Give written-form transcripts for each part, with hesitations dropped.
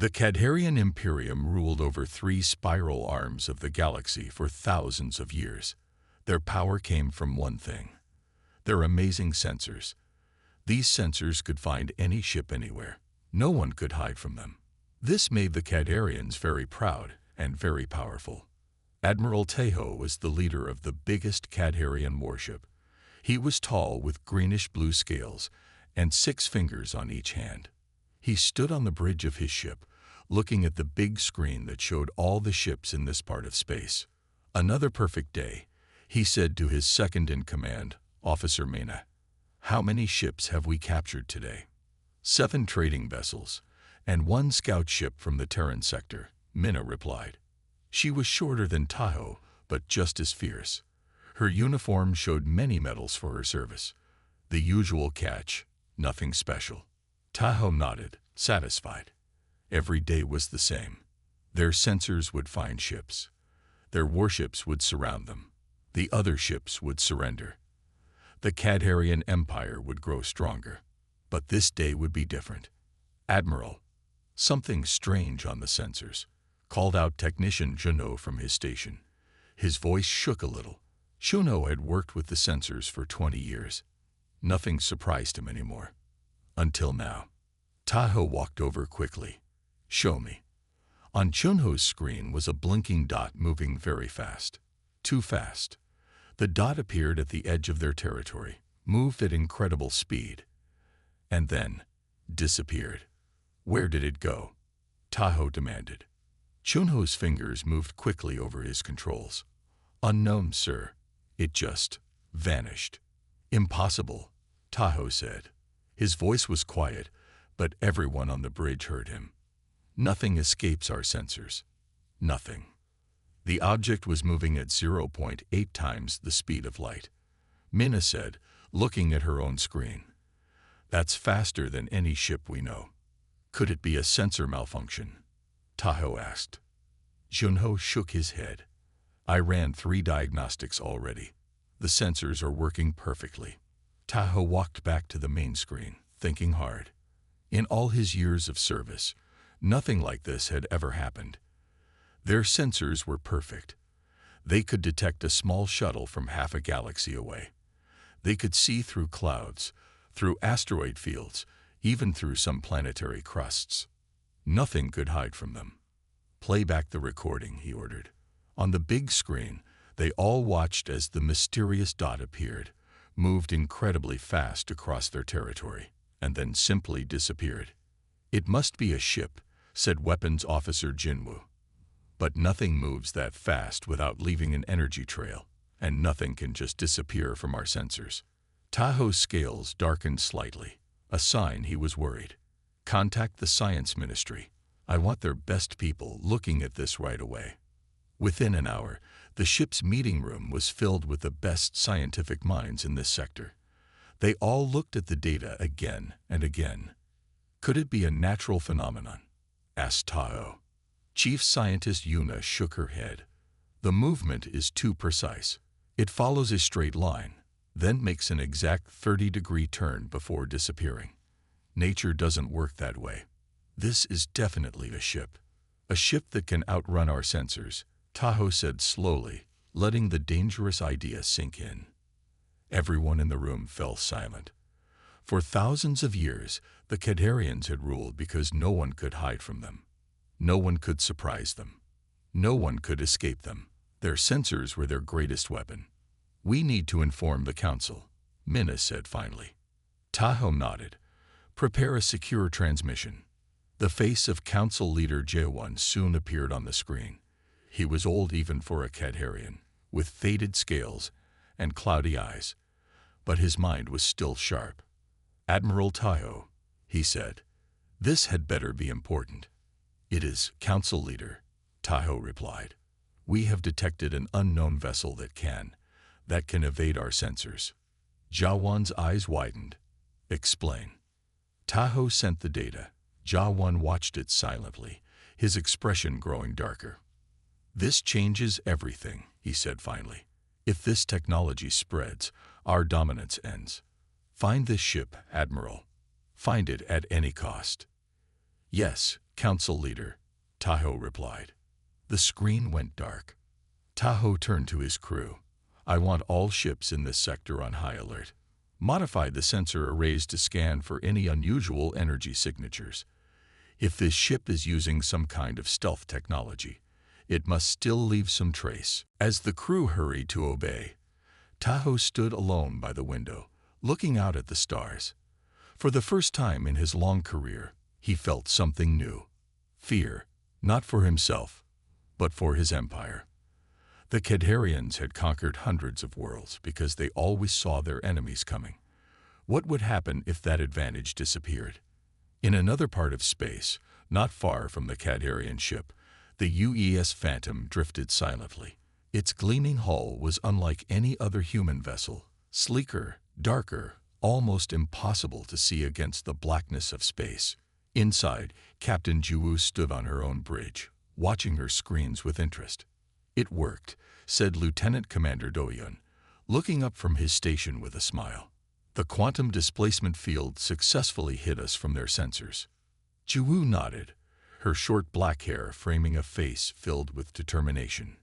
The Cadharian Imperium ruled over 3 spiral arms of the galaxy for thousands of years. Their power came from one thing: their amazing sensors. These sensors could find any ship anywhere. No one could hide from them. This made the Cadharians very proud and very powerful. Admiral Tahoe was the leader of the biggest Cadharian warship. He was tall with greenish-blue scales and 6 fingers on each hand. He stood on the bridge of his ship, looking at the big screen that showed all the ships in this part of space. "Another perfect day," he said to his second-in-command, Officer Mena. "How many ships have we captured today?" 7 trading vessels, and 1 scout ship from the Terran sector," Mena replied. She was shorter than Tahoe, but just as fierce. Her uniform showed many medals for her service. The usual catch: nothing special. Tahoe nodded, satisfied. Every day was the same. Their sensors would find ships. Their warships would surround them. The other ships would surrender. The Cadharian Empire would grow stronger. But this day would be different. "Admiral," something strange on the sensors, called out Technician Junot from his station. His voice shook a little. Junot had worked with the sensors for 20 years. Nothing surprised him anymore. Until now. Tahoe walked over quickly. "Show me." On Junho's screen was a blinking dot moving very fast. Too fast. The dot appeared at the edge of their territory, moved at incredible speed, and then disappeared. "Where did it go?" Tahoe demanded. Junho's fingers moved quickly over his controls. "Unknown, sir. It just vanished." "Impossible," Tahoe said. His voice was quiet, but everyone on the bridge heard him. "Nothing escapes our sensors. Nothing." The object was moving at 0.8 times the speed of light. Minna said, looking at her own screen. "That's faster than any ship we know." "Could it be a sensor malfunction?" Tahoe asked. Junho shook his head. "I ran 3 diagnostics already. The sensors are working perfectly." Tahoe walked back to the main screen, thinking hard. In all his years of service, nothing like this had ever happened. Their sensors were perfect. They could detect a small shuttle from half a galaxy away. They could see through clouds, through asteroid fields, even through some planetary crusts. Nothing could hide from them. "Play back the recording," he ordered. On the big screen, they all watched as the mysterious dot appeared, moved incredibly fast across their territory, and then simply disappeared. "It must be a ship," said Weapons Officer Jinwoo. "But nothing moves that fast without leaving an energy trail, and nothing can just disappear from our sensors." Tahoe's scales darkened slightly, a sign he was worried. "Contact the Science Ministry. I want their best people looking at this right away." Within an hour, the ship's meeting room was filled with the best scientific minds in this sector. They all looked at the data again and again. "Could it be a natural phenomenon?" asked Tahoe. Chief Scientist Yuna shook her head. "The movement is too precise. It follows a straight line, then makes an exact 30-degree turn before disappearing. Nature doesn't work that way. This is definitely a ship that can outrun our sensors," Tahoe said slowly, letting the dangerous idea sink in. Everyone in the room fell silent. For thousands of years, the Cadharians had ruled because no one could hide from them. No one could surprise them. No one could escape them. Their sensors were their greatest weapon. "We need to inform the Council," Minna said finally. Tahoe nodded. "Prepare a secure transmission." The face of Council Leader Jaewon soon appeared on the screen. He was old even for a Cadharian, with faded scales and cloudy eyes, but his mind was still sharp. "Admiral Tahoe," he said, "this had better be important." "It is, Council Leader," Tahoe replied. "We have detected an unknown vessel that can evade our sensors." Jaewon's eyes widened. "Explain." Tahoe sent the data. Jaewon watched it silently, his expression growing darker. "This changes everything," he said finally. "If this technology spreads, our dominance ends. Find this ship, Admiral. Find it at any cost." "Yes, Council Leader, Tahoe replied. The screen went dark. Tahoe turned to his crew. I want all ships in this sector on high alert. Modify the sensor arrays to scan for any unusual energy signatures. If this ship is using some kind of stealth technology, it must still leave some trace. As the crew hurried to obey, Tahoe stood alone by the window, looking out at the stars. For the first time in his long career, he felt something new. Fear, not for himself, but for his empire. The Cadharians had conquered hundreds of worlds because they always saw their enemies coming. What would happen if that advantage disappeared? In another part of space, not far from the Cadharian ship, the UES Phantom drifted silently. Its gleaming hull was unlike any other human vessel, sleeker, darker, almost impossible to see against the blackness of space. Inside, Captain Jiwoo stood on her own bridge, watching her screens with interest. It worked, said Lieutenant Commander Do-yeon, looking up from his station with a smile. The quantum displacement field successfully hid us from their sensors. Jiwoo nodded, her short black hair framing a face filled with determination.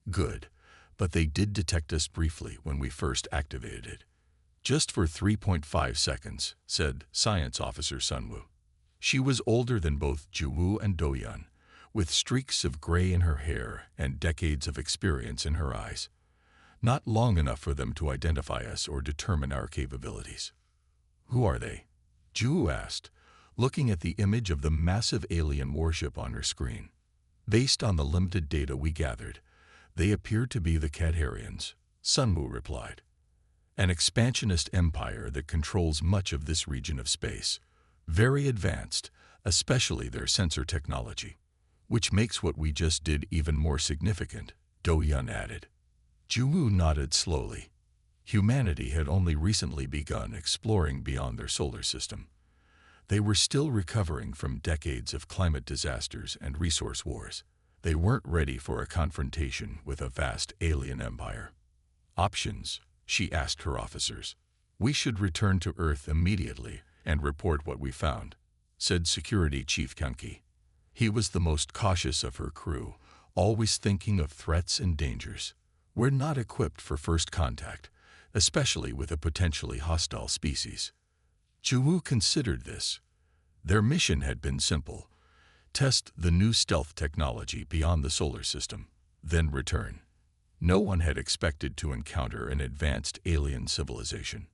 Good, but they did detect us briefly when we first activated it. Just for 3.5 seconds, said Science Officer Sunwoo. She was older than both Jiwoo and Do-yeon, with streaks of gray in her hair and decades of experience in her eyes. Not long enough for them to identify us or determine our capabilities. Who are they? Jiwoo asked, looking at the image of the massive alien warship on her screen. Based on the limited data we gathered, they appear to be the Cadharians, Sunwoo replied. An expansionist empire that controls much of this region of space. Very advanced, especially their sensor technology. Which makes what we just did even more significant, Do-yeon added. Jiwoo nodded slowly. Humanity had only recently begun exploring beyond their solar system. They were still recovering from decades of climate disasters and resource wars. They weren't ready for a confrontation with a vast alien empire. Options, she asked her officers. We should return to Earth immediately and report what we found, said Security Chief Kyunki. He was the most cautious of her crew, always thinking of threats and dangers. We're not equipped for first contact, especially with a potentially hostile species. Jiwoo considered this. Their mission had been simple. Test the new stealth technology beyond the solar system, then return. No one had expected to encounter an advanced alien civilization.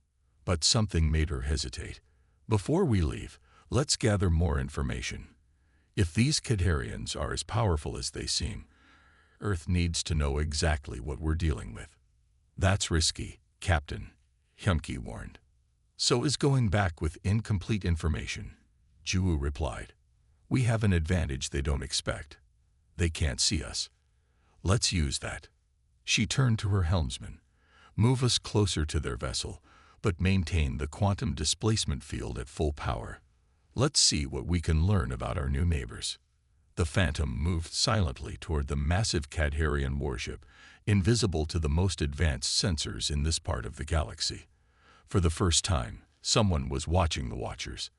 But something made her hesitate. Before we leave, let's gather more information. If these Cadharians are as powerful as they seem, Earth needs to know exactly what we're dealing with. That's risky, Captain, Hyunki warned. So is going back with incomplete information, Jiwoo replied. We have an advantage they don't expect. They can't see us. Let's use that. She turned to her helmsman. Move us closer to their vessel, but maintain the quantum displacement field at full power. Let's see what we can learn about our new neighbors. The Phantom moved silently toward the massive Cadharian warship, invisible to the most advanced sensors in this part of the galaxy. For the first time, someone was watching the Watchers,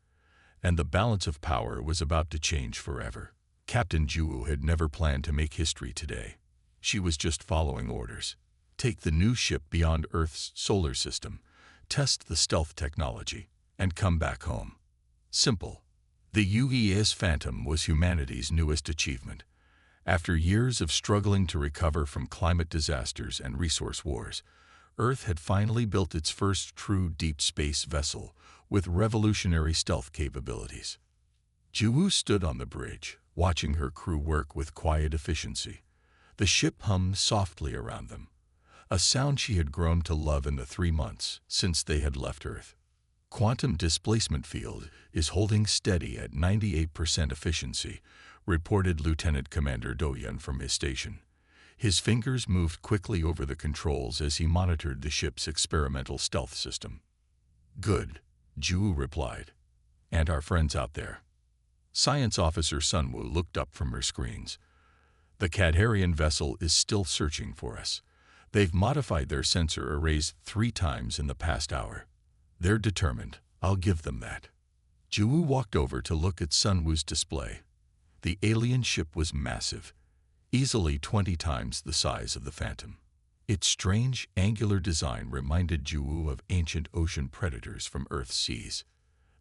and the balance of power was about to change forever. Captain Jiwoo had never planned to make history today. She was just following orders. Take the new ship beyond Earth's solar system, test the stealth technology, and come back home. Simple. The UES Phantom was humanity's newest achievement. After years of struggling to recover from climate disasters and resource wars, Earth had finally built its first true deep space vessel with revolutionary stealth capabilities. Jiwoo stood on the bridge, watching her crew work with quiet efficiency. The ship hummed softly around them, a sound she had grown to love in the 3 months since they had left Earth. Quantum displacement field is holding steady at 98% efficiency, reported Lieutenant Commander Do-yeon from his station. His fingers moved quickly over the controls as he monitored the ship's experimental stealth system. Good, Jiwoo replied. And our friends out there? Science Officer Sunwoo looked up from her screens. The Cadharian vessel is still searching for us. They've modified their sensor arrays 3 times in the past hour. They're determined. I'll give them that. Jiwoo walked over to look at Sunwoo's display. The alien ship was massive, easily 20 times the size of the Phantom. Its strange, angular design reminded Juwu of ancient ocean predators from Earth's seas.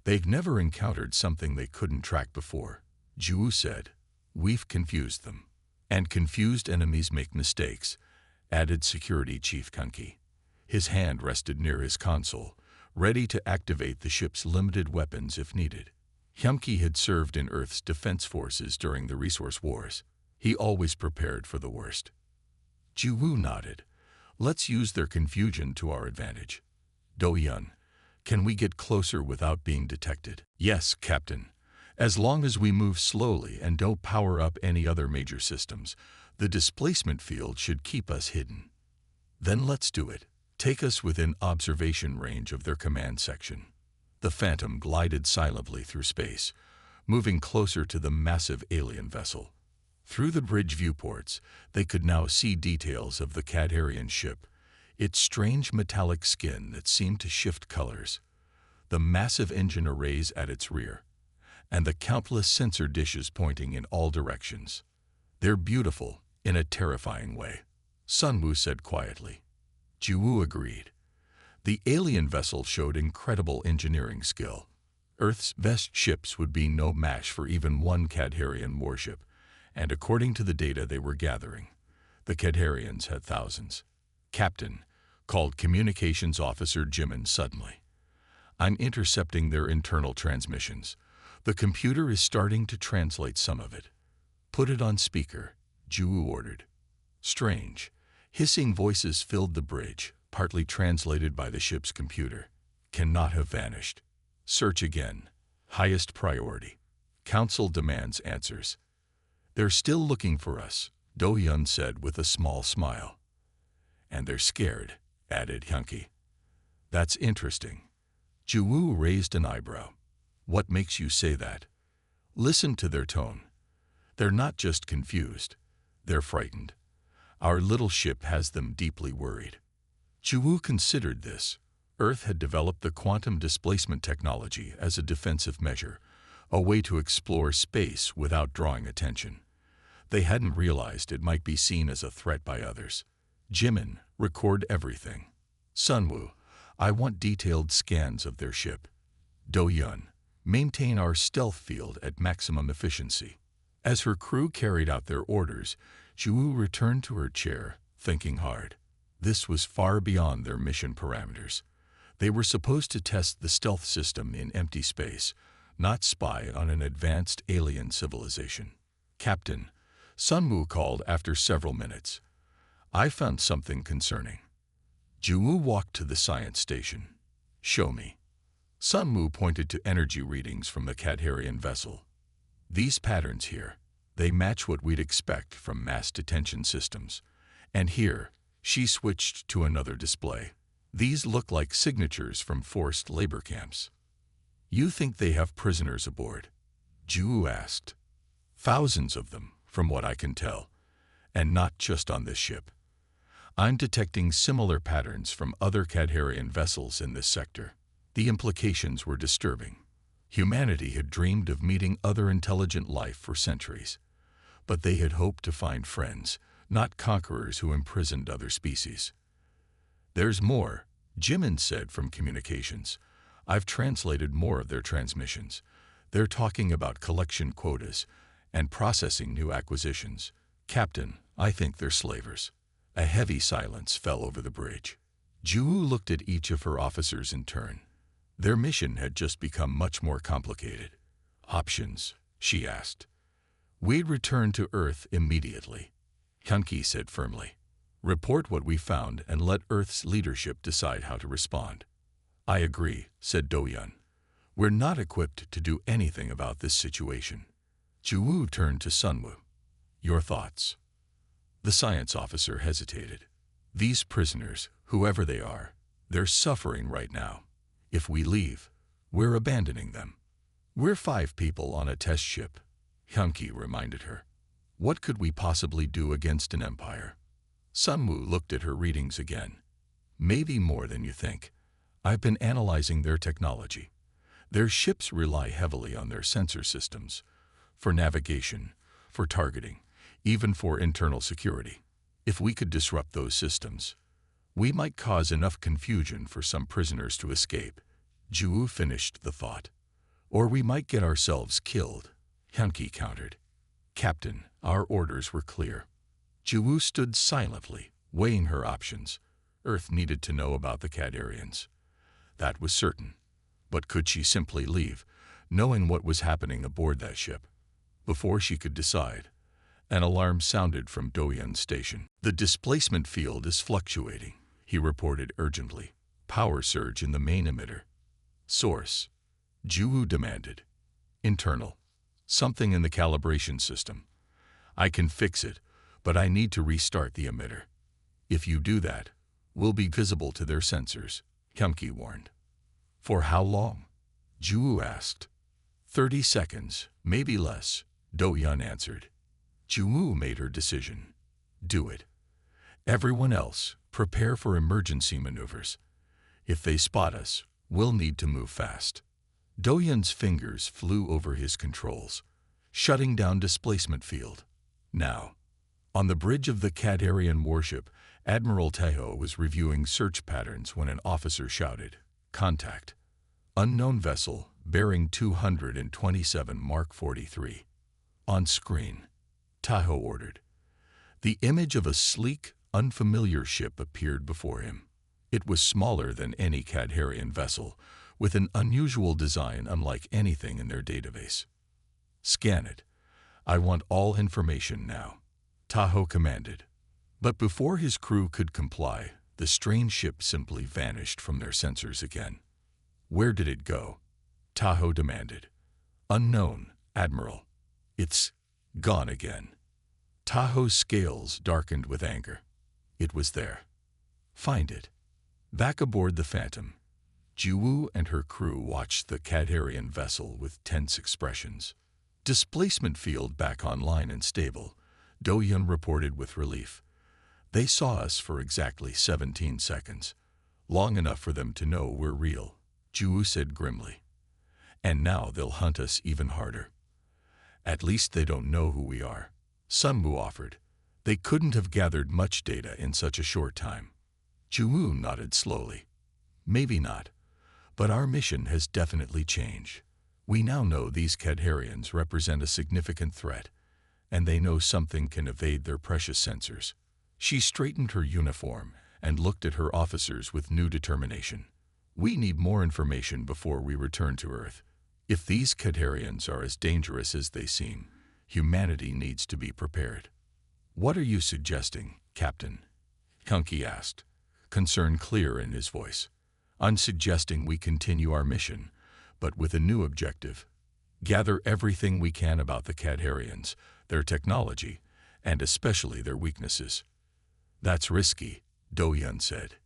They'd never encountered something they couldn't track before. Juwu said, "We've confused them." "And confused enemies make mistakes," added Security Chief Kunki. His hand rested near his console, ready to activate the ship's limited weapons if needed. Hyumki had served in Earth's defense forces during the resource wars. He always prepared for the worst. Juwu nodded. "Let's use their confusion to our advantage." "Do-yun, can we get closer without being detected?" "Yes, Captain. As long as we move slowly and don't power up any other major systems, the displacement field should keep us hidden." "Then let's do it. Take us within observation range of their command section." The Phantom glided silently through space, moving closer to the massive alien vessel. Through the bridge viewports, they could now see details of the Cadharian ship, its strange metallic skin that seemed to shift colors, the massive engine arrays at its rear, and the countless sensor dishes pointing in all directions. "They're beautiful, in a terrifying way," Sunwoo said quietly. Juwu agreed. The alien vessel showed incredible engineering skill. Earth's best ships would be no match for even one Cadharian warship, and according to the data they were gathering, the Cadharians had thousands. "Captain," called Communications Officer Jimin suddenly, "I'm intercepting their internal transmissions. The computer is starting to translate some of it." "Put it on speaker," Juwu ordered. Strange, hissing voices filled the bridge, partly translated by the ship's computer. "Cannot have vanished. Search again. Highest priority. Council demands answers." "They're still looking for us," Do-yun said with a small smile. "And they're scared," added Hyunki. "That's interesting." Juwu raised an eyebrow. "What makes you say that?" "Listen to their tone. They're not just confused. They're frightened. Our little ship has them deeply worried." Juwu considered this. Earth had developed the quantum displacement technology as a defensive measure, a way to explore space without drawing attention. They hadn't realized it might be seen as a threat by others. "Jimin, record everything." "Sunwoo, I want detailed scans of their ship." "Do-yun, maintain our stealth field at maximum efficiency." As her crew carried out their orders, Juwu returned to her chair, thinking hard. This was far beyond their mission parameters. They were supposed to test the stealth system in empty space, not spy on an advanced alien civilization. "Captain," Sunwoo called after several minutes, "I found something concerning." Juwu walked to the science station. "Show me." Sunwoo pointed to energy readings from the Cadharian vessel. "These patterns here, they match what we'd expect from mass detention systems. And here," she switched to another display, "these look like signatures from forced labor camps." "You think they have prisoners aboard?" Juwu asked. "Thousands of them, from what I can tell, and not just on this ship. I'm detecting similar patterns from other Cadharian vessels in this sector." The implications were disturbing. Humanity had dreamed of meeting other intelligent life for centuries, but they had hoped to find friends, not conquerors who imprisoned other species. "There's more," Jimin said from communications. "I've translated more of their transmissions. They're talking about collection quotas and processing new acquisitions." "Captain, I think they're slavers." A heavy silence fell over the bridge. Juwu looked at each of her officers in turn. Their mission had just become much more complicated. "Options?" she asked. "We'd return to Earth immediately," Hyunki said firmly. "Report what we found and let Earth's leadership decide how to respond." "I agree," said Do-yun. "We're not equipped to do anything about this situation." Juwu turned to Sunwoo. "Your thoughts?" The science officer hesitated. "These prisoners, whoever they are, they're suffering right now. If we leave, we're abandoning them." "We're 5 people on a test ship," Hyunki reminded her. "What could we possibly do against an empire?" Sunwoo looked at her readings again. "Maybe more than you think. I've been analyzing their technology. Their ships rely heavily on their sensor systems, for navigation, for targeting, even for internal security. If we could disrupt those systems, we might cause enough confusion for some prisoners to escape. Ju finished the thought. Or we might get ourselves killed, Hyunki countered. Captain, our orders were clear. Ju stood silently, weighing her options. Earth needed to know about the Cadarians. That was certain. But could she simply leave, knowing what was happening aboard that ship? Before she could decide, an alarm sounded from Doyun's station. The displacement field is fluctuating, he reported urgently. Power surge in the main emitter. Source, Ju demanded. Internal. Something in the calibration system. I can fix it, but I need to restart the emitter. If you do that, we'll be visible to their sensors, Hyunki warned. For how long? Ju asked. 30 seconds, maybe less, Doyun answered. Ju made her decision. Do it. Everyone else, prepare for emergency maneuvers. If they spot us, we'll need to move fast. Doyun's fingers flew over his controls, shutting down displacement field. Now, on the bridge of the Cadarian warship, Admiral Taeho was reviewing search patterns when an officer shouted, "Contact. Unknown vessel bearing 227 Mark 43. On screen, Taeho ordered. The image of a sleek, unfamiliar ship appeared before him. It was smaller than any Cadarian vessel, with an unusual design unlike anything in their database. Scan it. I want all information now, Taeho commanded. But before his crew could comply, the strange ship simply vanished from their sensors again. Where did it go? Taeho demanded. Unknown, Admiral. It's gone again. Taeho's scales darkened with anger. It was there. Find it. Back aboard the Phantom, Ju and her crew watched the Cadarian vessel with tense expressions. Displacement field back online and stable, Doyun reported with relief. They saw us for exactly 17 seconds, long enough for them to know we're real, Ju said grimly. And now they'll hunt us even harder. At least they don't know who we are, Sunwoo offered. They couldn't have gathered much data in such a short time. Ju nodded slowly. Maybe not, but our mission has definitely changed. We now know these Cadarians represent a significant threat, and they know something can evade their precious sensors. She straightened her uniform and looked at her officers with new determination. We need more information before we return to Earth. If these Cadarians are as dangerous as they seem, humanity needs to be prepared. What are you suggesting, Captain? Hyunki asked, concern clear in his voice. I'm suggesting we continue our mission, but with a new objective. Gather everything we can about the Cadarians, their technology, and especially their weaknesses. That's risky, Doyun said.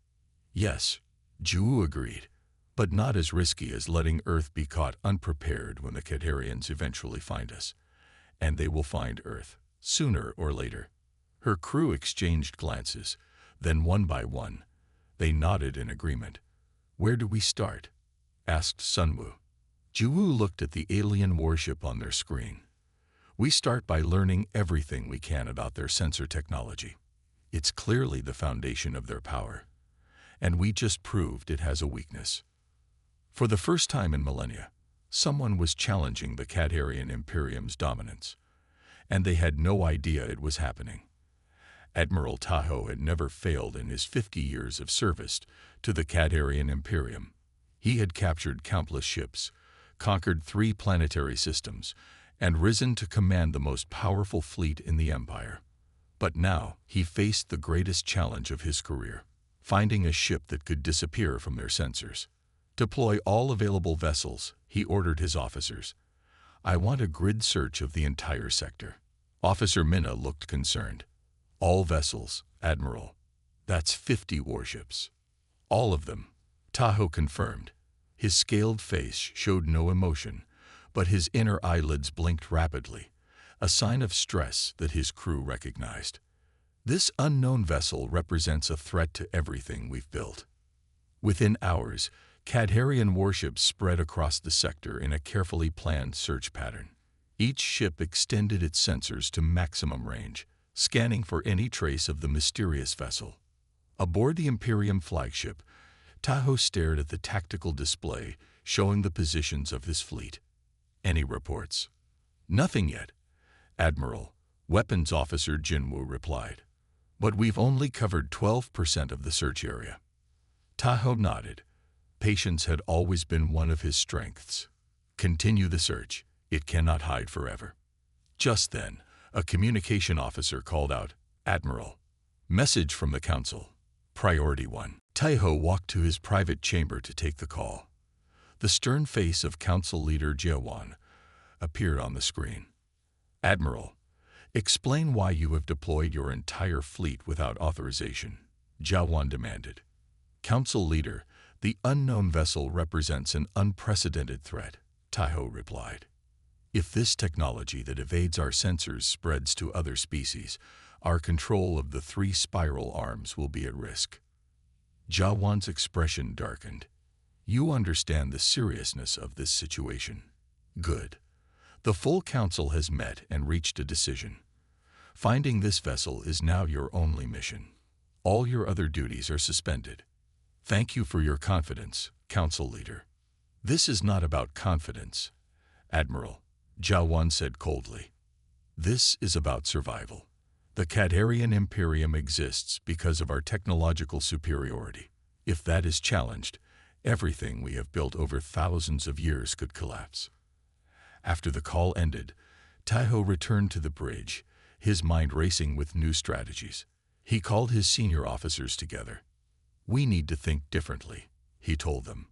Yes, Ju agreed, but not as risky as letting Earth be caught unprepared when the Cadarians eventually find us. And they will find Earth, sooner or later. Her crew exchanged glances, then one by one, they nodded in agreement. Where do we start? Asked Sunwoo. Ju looked at the alien warship on their screen. We start by learning everything we can about their sensor technology. It's clearly the foundation of their power, and we just proved it has a weakness. For the first time in millennia, someone was challenging the Cadarian Imperium's dominance, and they had no idea it was happening. Admiral Taeho had never failed in his 50 years of service to the Cadarian Imperium. He had captured countless ships, conquered 3 planetary systems, and risen to command the most powerful fleet in the Empire. But now he faced the greatest challenge of his career, finding a ship that could disappear from their sensors. Deploy all available vessels, he ordered his officers. I want a grid search of the entire sector. Officer Minna looked concerned. All vessels, Admiral. That's 50 warships. All of them, Taeho confirmed. His scaled face showed no emotion, but his inner eyelids blinked rapidly, a sign of stress that his crew recognized. This unknown vessel represents a threat to everything we've built. Within hours, Cadarian warships spread across the sector in a carefully planned search pattern. Each ship extended its sensors to maximum range, scanning for any trace of the mysterious vessel. Aboard the Imperium flagship, Tahoe stared at the tactical display showing the positions of his fleet. Any reports? Nothing yet, Admiral. Weapons Officer Jinwoo replied. But we've only covered 12% of the search area. Tahoe nodded. Patience had always been one of his strengths. Continue the search. It cannot hide forever. Just then, a communication officer called out, Admiral. Message from the Council. Priority 1. Tahoe walked to his private chamber to take the call. The stern face of Council Leader Jaewon appeared on the screen. Admiral, explain why you have deployed your entire fleet without authorization, Jaewon demanded. Council Leader, the unknown vessel represents an unprecedented threat, Tahoe replied. If this technology that evades our sensors spreads to other species, our control of the 3 spiral arms will be at risk. Jaewon's expression darkened. You understand the seriousness of this situation. Good. The full council has met and reached a decision. Finding this vessel is now your only mission. All your other duties are suspended. Thank you for your confidence, Council Leader. This is not about confidence, Admiral, Jaewon said coldly. This is about survival. The Cadarian Imperium exists because of our technological superiority. If that is challenged, everything we have built over thousands of years could collapse. After the call ended, Tahoe returned to the bridge, his mind racing with new strategies. He called his senior officers together. We need to think differently, he told them.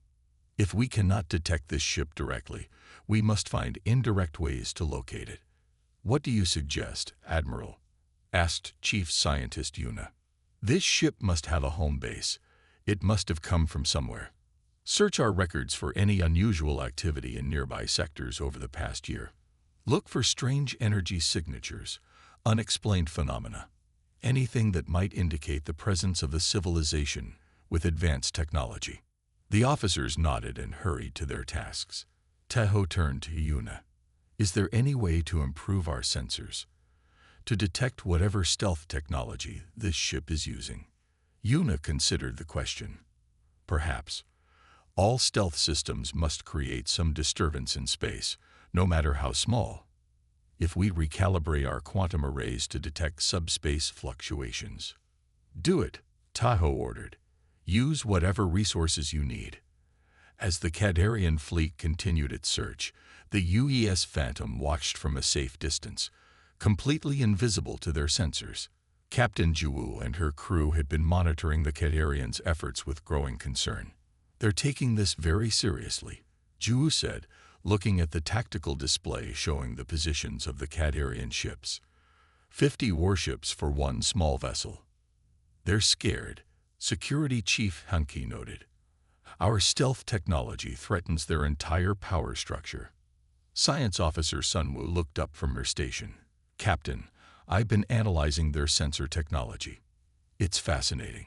If we cannot detect this ship directly, we must find indirect ways to locate it. What do you suggest, Admiral? Asked Chief Scientist Yuna. This ship must have a home base. It must have come from somewhere. Search our records for any unusual activity in nearby sectors over the past year. Look for strange energy signatures, unexplained phenomena, anything that might indicate the presence of a civilization with advanced technology. The officers nodded and hurried to their tasks. Tahoe turned to Yuna. Is there any way to improve our sensors to detect whatever stealth technology this ship is using? Yuna considered the question. Perhaps. All stealth systems must create some disturbance in space, no matter how small. If we recalibrate our quantum arrays to detect subspace fluctuations. Do it, Tahoe ordered. Use whatever resources you need. As the Cadarian fleet continued its search, the UES Phantom watched from a safe distance, completely invisible to their sensors. Captain Juwu and her crew had been monitoring the Cadarians' efforts with growing concern. They're taking this very seriously, Juwu said, looking at the tactical display showing the positions of the Cadarian ships. 50 warships for one small vessel. They're scared, Security Chief Hanki noted. Our stealth technology threatens their entire power structure. Science Officer Sunwoo looked up from her station. Captain, I've been analyzing their sensor technology. It's fascinating.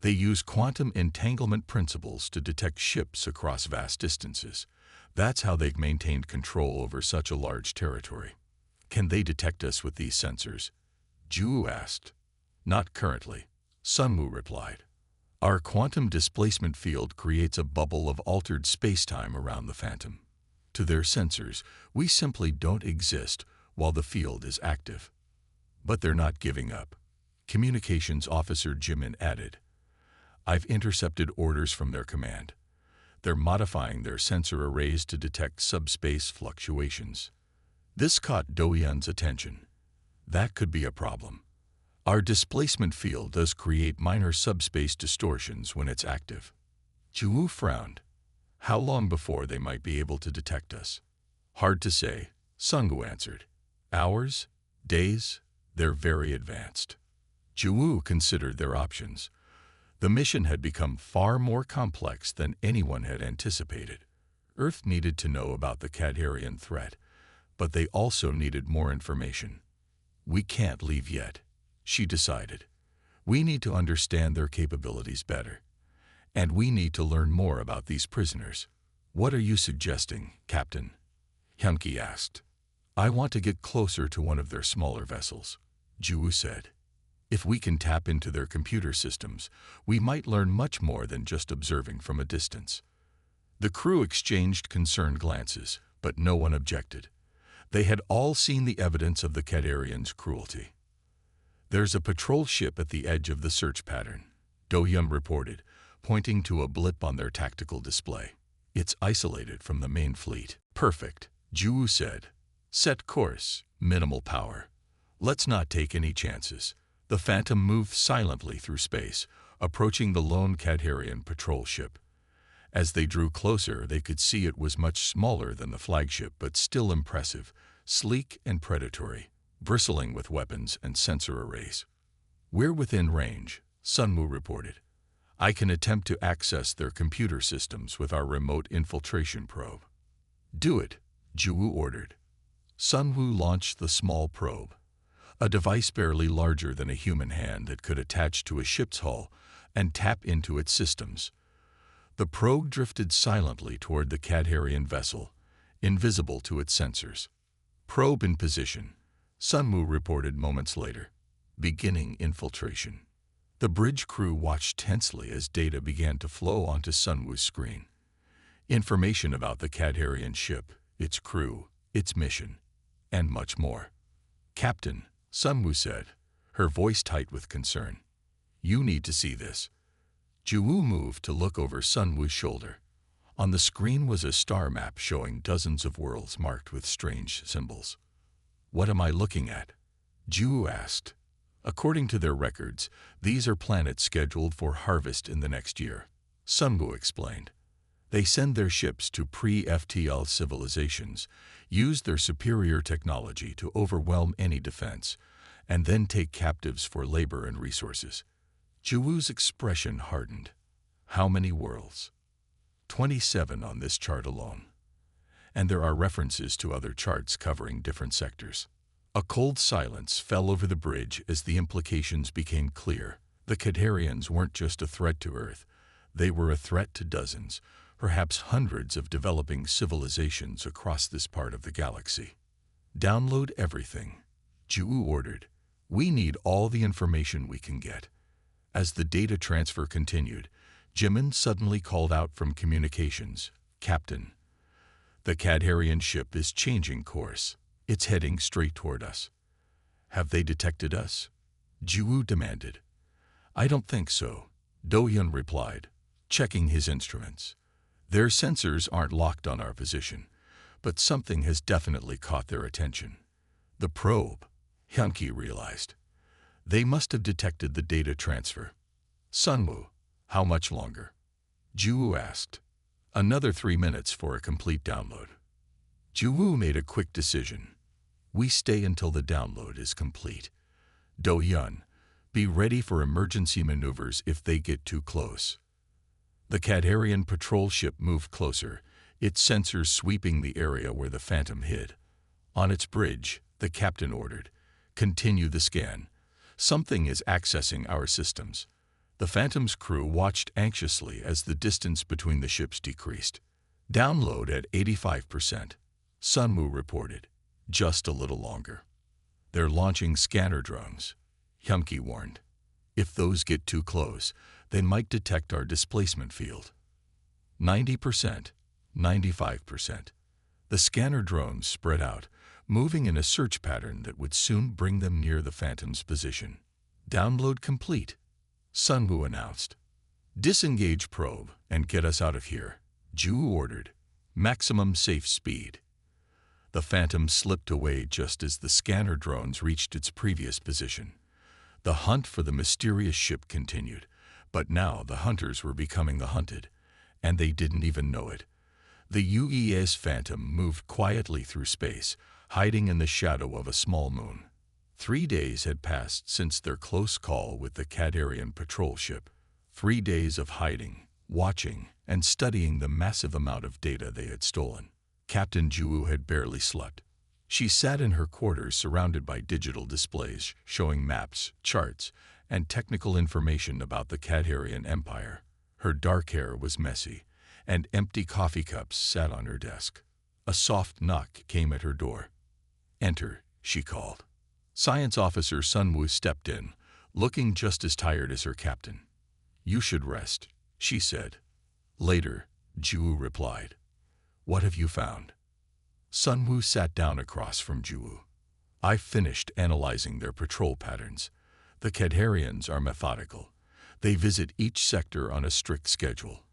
They use quantum entanglement principles to detect ships across vast distances. That's how they've maintained control over such a large territory. Can they detect us with these sensors? Juwu asked. Not currently, Sunwoo replied. Our quantum displacement field creates a bubble of altered spacetime around the Phantom. To their sensors, we simply don't exist while the field is active. But they're not giving up. Communications Officer Jimin added. I've intercepted orders from their command. They're modifying their sensor arrays to detect subspace fluctuations. This caught Do-yeon's attention. That could be a problem. Our displacement field does create minor subspace distortions when it's active. Juwu frowned. How long before they might be able to detect us? Hard to say, Sungu answered. Hours? Days? They're very advanced. Juwu considered their options. The mission had become far more complex than anyone had anticipated. Earth needed to know about the Cadarian threat, but they also needed more information. We can't leave yet, she decided. We need to understand their capabilities better. And we need to learn more about these prisoners. What are you suggesting, Captain? Hyunki asked. I want to get closer to one of their smaller vessels, Ju said. If we can tap into their computer systems, we might learn much more than just observing from a distance. The crew exchanged concerned glances, but no one objected. They had all seen the evidence of the Cadarians' cruelty. There's a patrol ship at the edge of the search pattern, Do-hyun reported, pointing to a blip on their tactical display. It's isolated from the main fleet. Perfect, Ju said. Set course, minimal power. Let's not take any chances. The Phantom moved silently through space, approaching the lone Cadarian patrol ship. As they drew closer, they could see it was much smaller than the flagship, but still impressive, sleek and predatory, bristling with weapons and sensor arrays. We're within range, Sunwoo reported. I can attempt to access their computer systems with our remote infiltration probe. Do it, Ju ordered. Sunwoo launched the small probe, a device barely larger than a human hand that could attach to a ship's hull and tap into its systems. The probe drifted silently toward the Cadarian vessel, invisible to its sensors. Probe in position, Sunwoo reported moments later, beginning infiltration. The bridge crew watched tensely as data began to flow onto Sunwoo's screen. Information about the Cadarian ship, its crew, its mission, and much more. Captain, Sunwoo said, her voice tight with concern. You need to see this. Ju moved to look over Sunwoo's shoulder. On the screen was a star map showing dozens of worlds marked with strange symbols. What am I looking at? Ju asked. According to their records, these are planets scheduled for harvest in the next year, Sunwoo explained. They send their ships to pre-FTL civilizations, use their superior technology to overwhelm any defense, and then take captives for labor and resources. Juwoo's expression hardened. How many worlds? 27 on this chart alone. And there are references to other charts covering different sectors. A cold silence fell over the bridge as the implications became clear. The Cadarians weren't just a threat to Earth. They were a threat to dozens, perhaps hundreds of developing civilizations across this part of the galaxy. Download everything, Ju ordered. We need all the information we can get. As the data transfer continued, Jimin suddenly called out from communications, Captain, the Cadarian ship is changing course. It's heading straight toward us. Have they detected us? Ju demanded. I don't think so, Do-hyun replied, checking his instruments. Their sensors aren't locked on our position, but something has definitely caught their attention. The probe, Hyunki realized. They must have detected the data transfer. Sunwoo, how much longer? Ju asked. Another 3 minutes for a complete download. Ju made a quick decision. We stay until the download is complete. Do-hyun, be ready for emergency maneuvers if they get too close. The Cadarian patrol ship moved closer, its sensors sweeping the area where the Phantom hid. On its bridge, the captain ordered, continue the scan. Something is accessing our systems. The Phantom's crew watched anxiously as the distance between the ships decreased. Download at 85%, Sunwoo reported. Just a little longer. They're launching scanner drones, Hyunki warned. If those get too close, they might detect our displacement field. 90%, 95%. The scanner drones spread out, moving in a search pattern that would soon bring them near the Phantom's position. Download complete, Sunwoo announced. Disengage probe and get us out of here, Ju ordered. Maximum safe speed. The Phantom slipped away just as the scanner drones reached its previous position. The hunt for the mysterious ship continued, but now the hunters were becoming the hunted, and they didn't even know it. The UES Phantom moved quietly through space, hiding in the shadow of a small moon. 3 days had passed since their close call with the Cadarian patrol ship. 3 days of hiding, watching, and studying the massive amount of data they had stolen. Captain Ju had barely slept. She sat in her quarters surrounded by digital displays showing maps, charts, and technical information about the Cadarian Empire. Her dark hair was messy, and empty coffee cups sat on her desk. A soft knock came at her door. Enter, she called. Science Officer Sunwoo stepped in, looking just as tired as her captain. You should rest, she said. Later, Ju replied. What have you found? Sunwoo sat down across from Ju. I've finished analyzing their patrol patterns. The Cadharians are methodical. They visit each sector on a strict schedule.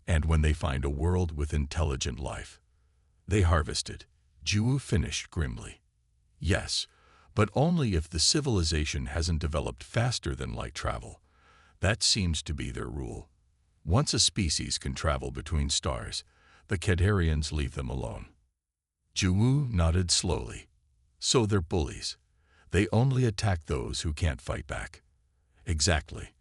And when they find a world with intelligent life, they harvest it. Ju finished grimly. Yes, but only if the civilization hasn't developed faster than light travel. That seems to be their rule. Once a species can travel between stars, the Cadharians leave them alone. Ju nodded slowly. So they're bullies. They only attack those who can't fight back. Exactly.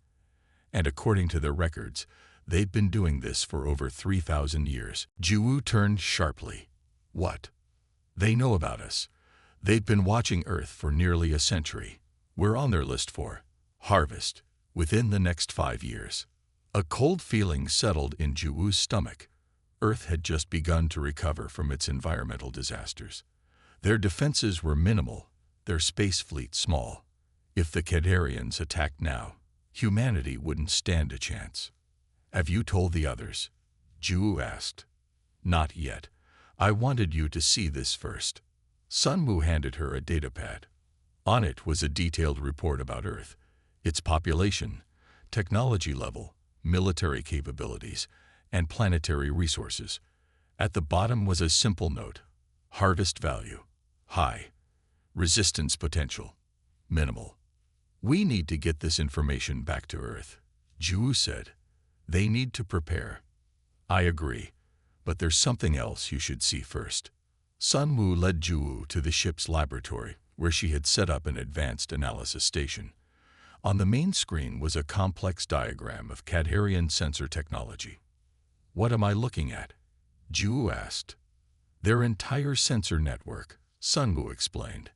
And according to their records, they've been doing this for over 3,000 years. Ju turned sharply. What? They know about us. They've been watching Earth for nearly a century. We're on their list for harvest within the next 5 years. A cold feeling settled in Juwoo's stomach. Earth had just begun to recover from its environmental disasters. Their defenses were minimal, their space fleet small. If the Cadharians attacked now, humanity wouldn't stand a chance. Have you told the others? Ju asked. Not yet. I wanted you to see this first. Sunwoo handed her a datapad. On it was a detailed report about Earth, its population, technology level, military capabilities, and planetary resources. At the bottom was a simple note. Harvest value, high. Resistance potential, minimal. We need to get this information back to Earth, Ju said. They need to prepare. I agree, but there's something else you should see first. Sunwoo led Ju to the ship's laboratory, where she had set up an advanced analysis station. On the main screen was a complex diagram of Cadharian sensor technology. What am I looking at? Ju asked. Their entire sensor network, Sunwoo explained.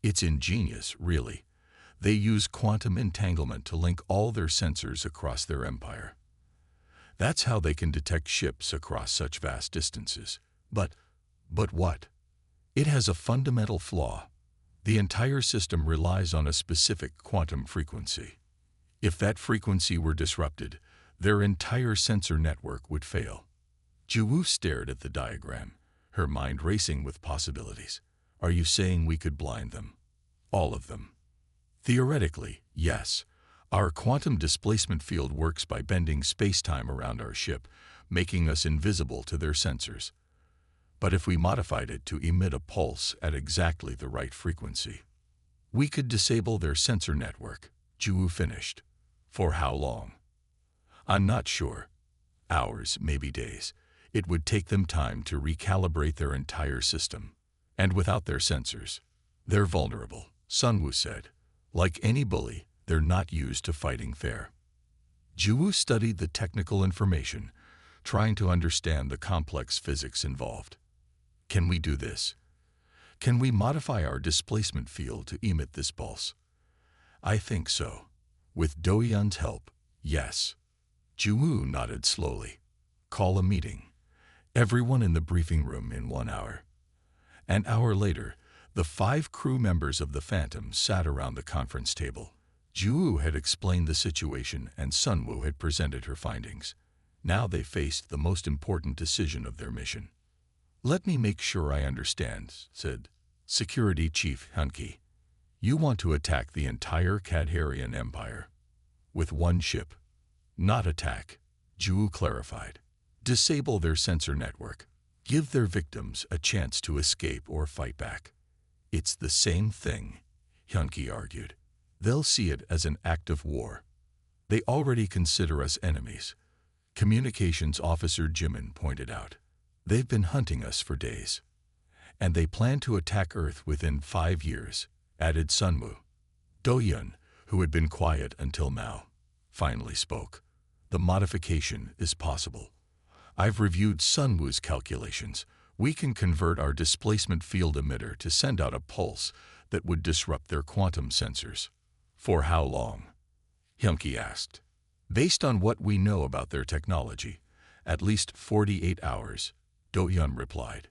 It's ingenious, really. They use quantum entanglement to link all their sensors across their empire. That's how they can detect ships across such vast distances. But what? It has a fundamental flaw. The entire system relies on a specific quantum frequency. If that frequency were disrupted, their entire sensor network would fail. Ju stared at the diagram, her mind racing with possibilities. Are you saying we could blind them? All of them? Theoretically, yes. Our quantum displacement field works by bending space-time around our ship, making us invisible to their sensors. But if we modified it to emit a pulse at exactly the right frequency, we could disable their sensor network, Ju finished. For how long? I'm not sure. Hours, maybe days. It would take them time to recalibrate their entire system. And without their sensors, they're vulnerable, Sunwoo said. Like any bully, they're not used to fighting fair. Ju studied the technical information, trying to understand the complex physics involved. Can we do this? Can we modify our displacement field to emit this pulse? I think so. With Do-Yun's help, yes. Ju nodded slowly. Call a meeting. Everyone in the briefing room in 1 hour. An hour later, the 5 crew members of the Phantom sat around the conference table. Ju had explained the situation and Sunwoo had presented her findings. Now they faced the most important decision of their mission. Let me make sure I understand, said Security Chief Hunky. You want to attack the entire Cadharian Empire. With one ship. Not attack, Ju clarified. Disable their sensor network. Give their victims a chance to escape or fight back. It's the same thing, Hunky argued. They'll see it as an act of war. They already consider us enemies, Communications Officer Jimin pointed out. They've been hunting us for days. And they plan to attack Earth within 5 years, added Sunwoo. Do-Yun, who had been quiet until now, finally spoke. The modification is possible. I've reviewed Sunwoo's calculations. We can convert our displacement field emitter to send out a pulse that would disrupt their quantum sensors. For how long? Hunky asked. Based on what we know about their technology, at least 48 hours, Do-Yun replied.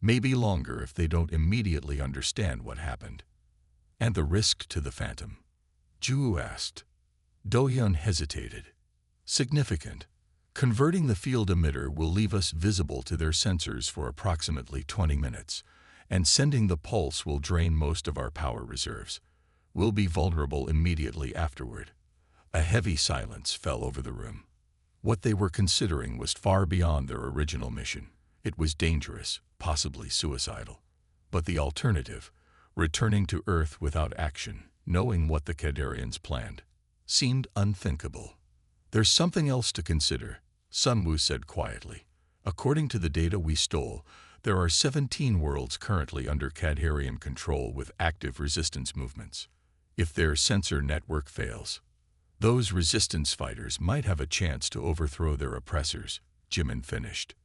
maybe longer if they don't immediately understand what happened. And the risk to the Phantom? Ju asked. Do-hyun hesitated. Significant. Converting the field emitter will leave us visible to their sensors for approximately 20 minutes, and sending the pulse will drain most of our power reserves. We'll be vulnerable immediately afterward. A heavy silence fell over the room. What they were considering was far beyond their original mission. It was dangerous, possibly suicidal. But the alternative, returning to Earth without action, knowing what the Kadarians planned, seemed unthinkable. There's something else to consider, Sunwoo said quietly. According to the data we stole, there are 17 worlds currently under Kadarian control with active resistance movements. If their sensor network fails, those resistance fighters might have a chance to overthrow their oppressors, Jimin finished.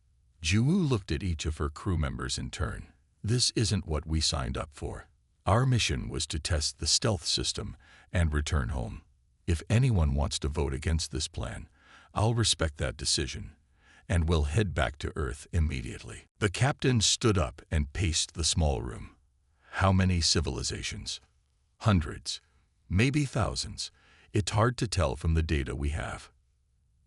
Ju-woo looked at each of her crew members in turn. This isn't what we signed up for. Our mission was to test the stealth system and return home. If anyone wants to vote against this plan, I'll respect that decision, and we'll head back to Earth immediately. The captain stood up and paced the small room. How many civilizations? Hundreds, maybe thousands. It's hard to tell from the data we have.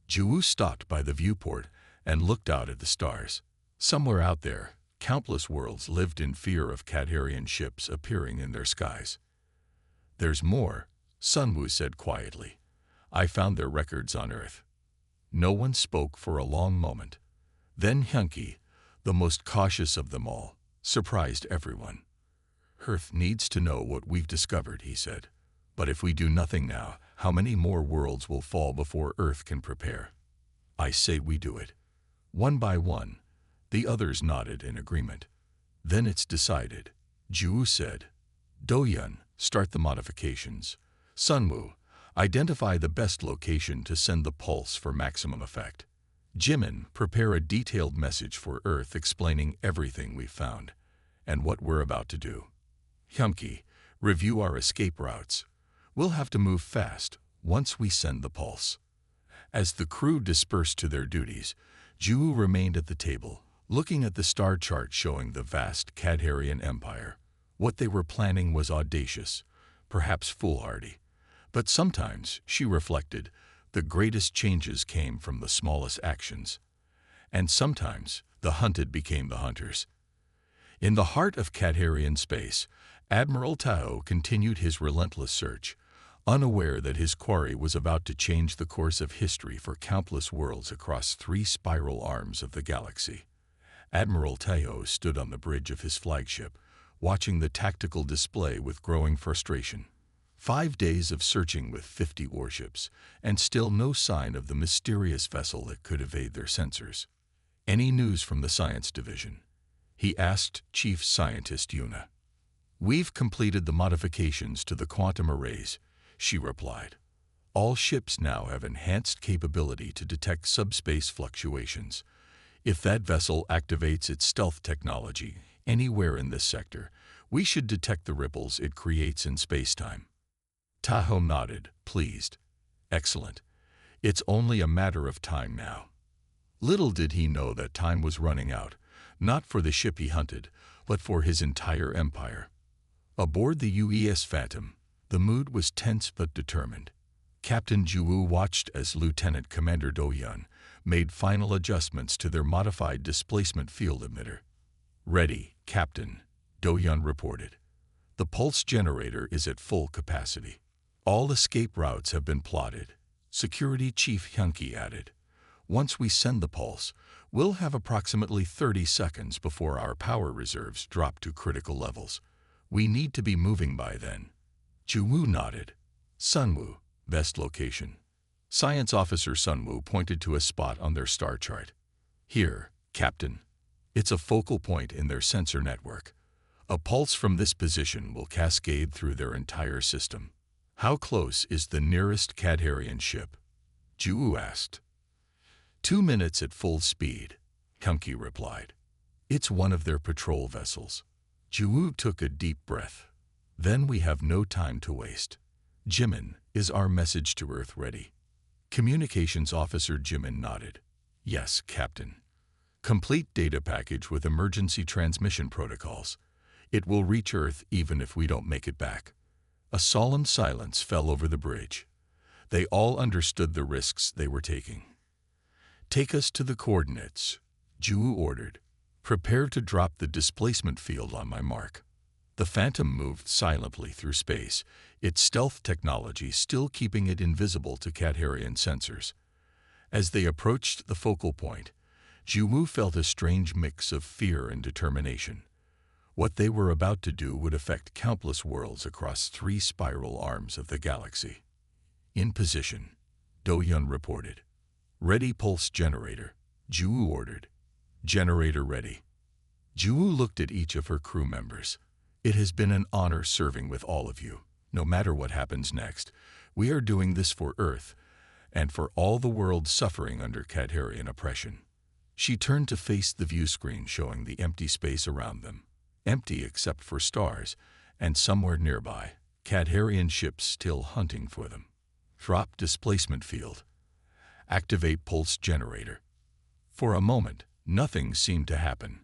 Ju-woo stopped by the viewport and looked out at the stars. Somewhere out there, countless worlds lived in fear of Kadarian ships appearing in their skies. There's more, Sunwoo said quietly. I found their records on Earth. No one spoke for a long moment. Then Hyunki, the most cautious of them all, surprised everyone. Earth needs to know what we've discovered, he said. But if we do nothing now, how many more worlds will fall before Earth can prepare? I say we do it. One by one, the others nodded in agreement. Then it's decided, Ju said. Do-hyun, start the modifications. Sunwoo, identify the best location to send the pulse for maximum effect. Jimin, prepare a detailed message for Earth explaining everything we've found and what we're about to do. Hyunki, review our escape routes. We'll have to move fast once we send the pulse. As the crew dispersed to their duties, Ju remained at the table, looking at the star chart showing the vast Kadarian Empire. What they were planning was audacious, perhaps foolhardy. But sometimes, she reflected, the greatest changes came from the smallest actions. And sometimes, the hunted became the hunters. In the heart of Kadarian space, Admiral Tao continued his relentless search, unaware that his quarry was about to change the course of history for countless worlds across 3 spiral arms of the galaxy. Admiral Tao stood on the bridge of his flagship, watching the tactical display with growing frustration. 5 days of searching with 50 warships, and still no sign of the mysterious vessel that could evade their sensors. Any news from the science division? He asked Chief Scientist Yuna. We've completed the modifications to the quantum arrays, she replied. All ships now have enhanced capability to detect subspace fluctuations. If that vessel activates its stealth technology anywhere in this sector, we should detect the ripples it creates in spacetime. Taho nodded, pleased. Excellent. It's only a matter of time now. Little did he know that time was running out, not for the ship he hunted, but for his entire empire. Aboard the UES Phantom, the mood was tense but determined. Captain Ju-woo watched as Lieutenant Commander Do-hyun made final adjustments to their modified displacement field emitter. Ready, Captain, Do-hyun reported. The pulse generator is at full capacity. All escape routes have been plotted, Security Chief Hyunki added. Once we send the pulse, we'll have approximately 30 seconds before our power reserves drop to critical levels. We need to be moving by then. Ju-woo nodded. Sunwoo, best location. Science Officer Sunwoo pointed to a spot on their star chart. Here, Captain. It's a focal point in their sensor network. A pulse from this position will cascade through their entire system. How close is the nearest Kadarian ship? Ju-woo asked. 2 minutes at full speed, Hyunki replied. It's one of their patrol vessels. Ju-woo took a deep breath. Then we have no time to waste. Jimin, is our message to Earth ready? Communications Officer Jimin nodded. Yes, Captain. Complete data package with emergency transmission protocols. It will reach Earth even if we don't make it back. A solemn silence fell over the bridge. They all understood the risks they were taking. Take us to the coordinates, Ju ordered. Prepare to drop the displacement field on my mark. The Phantom moved silently through space, its stealth technology still keeping it invisible to Cadharian sensors. As they approached the focal point, Ju felt a strange mix of fear and determination. What they were about to do would affect countless worlds across 3 spiral arms of the galaxy. In position, Do-Yun reported. Ready pulse generator, Ju ordered. Generator ready. Ju looked at each of her crew members. It has been an honor serving with all of you. No matter what happens next, we are doing this for Earth and for all the world suffering under Cadharian oppression. She turned to face the view screen showing the empty space around them. Empty except for stars, and somewhere nearby, Cadharian ships still hunting for them. Drop displacement field. Activate pulse generator. For a moment, nothing seemed to happen.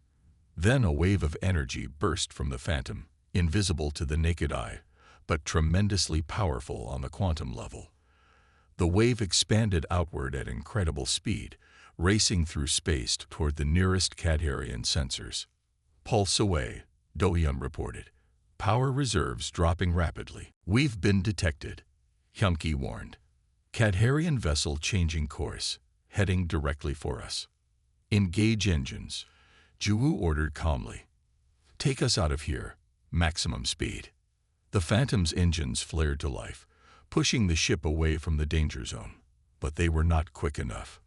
Then a wave of energy burst from the Phantom, invisible to the naked eye, but tremendously powerful on the quantum level. The wave expanded outward at incredible speed, racing through space toward the nearest Cadharian sensors. Pulse away, Do-Yun reported. Power reserves dropping rapidly. We've been detected, Hyunki warned. Cadharian vessel changing course, heading directly for us. Engage engines, Ju ordered calmly. Take us out of here, maximum speed. The Phantom's engines flared to life, pushing the ship away from the danger zone. But they were not quick enough.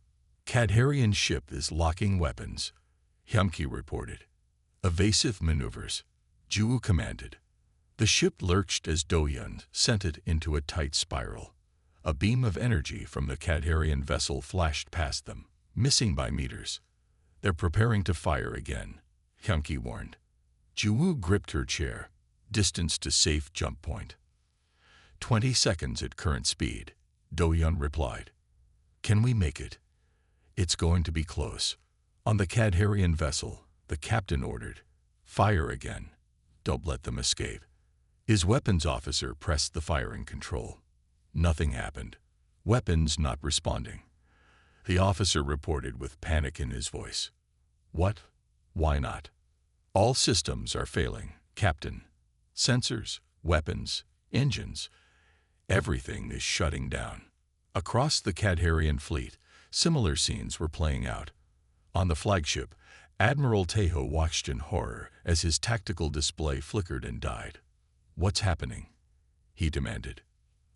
Cadharian ship is locking weapons, Hyunki reported. Evasive maneuvers, Ju commanded. The ship lurched as Do-Yun sent it into a tight spiral. A beam of energy from the Cadharian vessel flashed past them, missing by meters. They're preparing to fire again, Hyunki warned. Ju gripped her chair, distance to safe jump point. 20 seconds at current speed, Do-Yun replied. Can we make it? It's going to be close. On the Cadharian vessel, the captain ordered. Fire again. Don't let them escape. His weapons officer pressed the firing control. Nothing happened. Weapons not responding. The officer reported with panic in his voice. What? Why not? All systems are failing, Captain. Sensors, weapons, engines. Everything is shutting down. Across the Cadharian fleet, similar scenes were playing out. On the flagship, Admiral Tejo watched in horror as his tactical display flickered and died. What's happening? He demanded.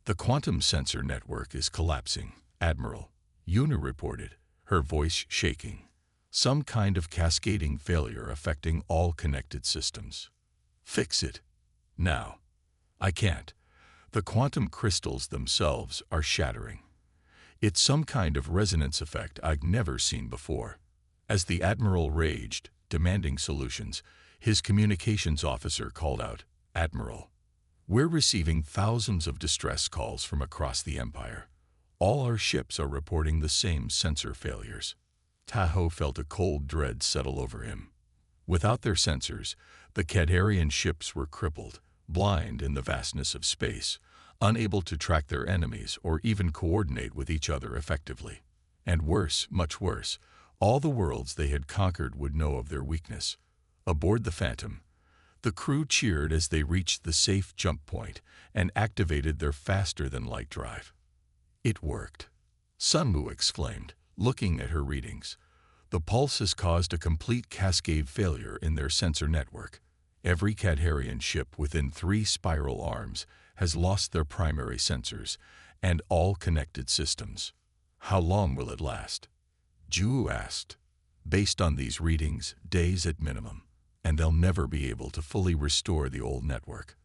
The quantum sensor network is collapsing, Admiral, Yuna reported, her voice shaking. Some kind of cascading failure affecting all connected systems. Fix it. Now. I can't. The quantum crystals themselves are shattering. It's some kind of resonance effect I've never seen before. As the Admiral raged, demanding solutions, his communications officer called out, Admiral, we're receiving thousands of distress calls from across the Empire. All our ships are reporting the same sensor failures. Tahoe felt a cold dread settle over him. Without their sensors, the Cadharian ships were crippled, blind in the vastness of space, unable to track their enemies or even coordinate with each other effectively. And worse, much worse, all the worlds they had conquered would know of their weakness. Aboard the Phantom, the crew cheered as they reached the safe jump point and activated their faster-than-light drive. It worked. Sunmu exclaimed, looking at her readings. The pulse has caused a complete cascade failure in their sensor network. Every Cadharian ship within 3 spiral arms has lost their primary sensors and all connected systems. How long will it last? Ju asked. Based on these readings, days at minimum, and they'll never be able to fully restore the old network.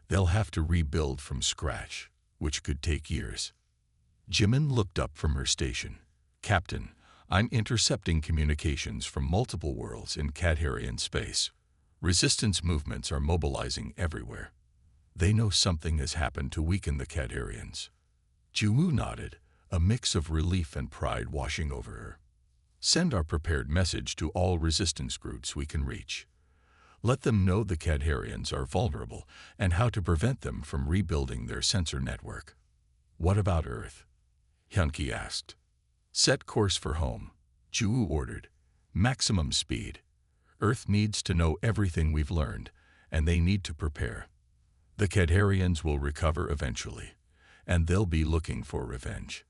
They'll have to rebuild from scratch, which could take years. Jimin looked up from her station. Captain, I'm intercepting communications from multiple worlds in Cadharian space. Resistance movements are mobilizing everywhere. They know something has happened to weaken the Cadharians. Ju nodded, a mix of relief and pride washing over her. Send our prepared message to all resistance groups we can reach. Let them know the Cadharians are vulnerable and how to prevent them from rebuilding their sensor network. What about Earth? Hyunki asked. Set course for home, Ju ordered. Maximum speed. Earth needs to know everything we've learned, and they need to prepare. The Cadharians will recover eventually, and they'll be looking for revenge.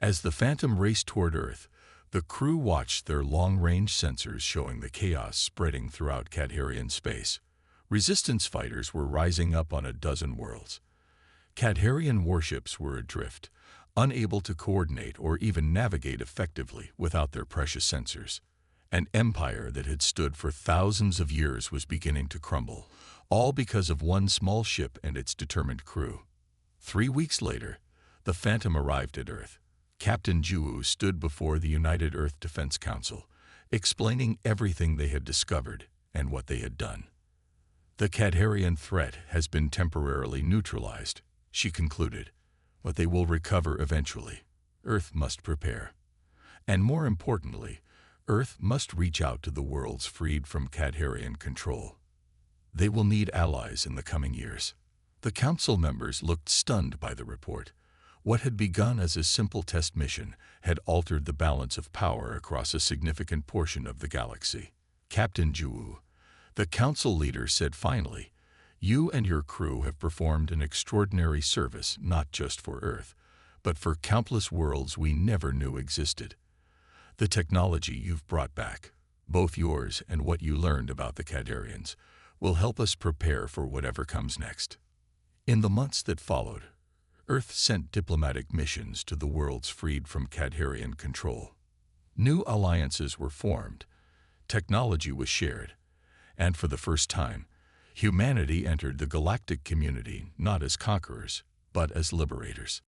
As the Phantom raced toward Earth, the crew watched their long-range sensors showing the chaos spreading throughout Cadharian space. Resistance fighters were rising up on a dozen worlds. Cadharian warships were adrift, unable to coordinate or even navigate effectively without their precious sensors. An empire that had stood for thousands of years was beginning to crumble, all because of one small ship and its determined crew. 3 weeks later, the Phantom arrived at Earth. Captain Ju stood before the United Earth Defense Council, explaining everything they had discovered and what they had done. The Cadharian threat has been temporarily neutralized, she concluded, but they will recover eventually. Earth must prepare. And more importantly, Earth must reach out to the worlds freed from Cadharian control. They will need allies in the coming years. The council members looked stunned by the report. What had begun as a simple test mission had altered the balance of power across a significant portion of the galaxy. Captain Ju, the council leader, said finally, "You and your crew have performed an extraordinary service not just for Earth, but for countless worlds we never knew existed. The technology you've brought back, both yours and what you learned about the Cadharians, will help us prepare for whatever comes next." In the months that followed, Earth sent diplomatic missions to the worlds freed from Cadharian control. New alliances were formed, technology was shared, and for the first time, humanity entered the galactic community not as conquerors, but as liberators.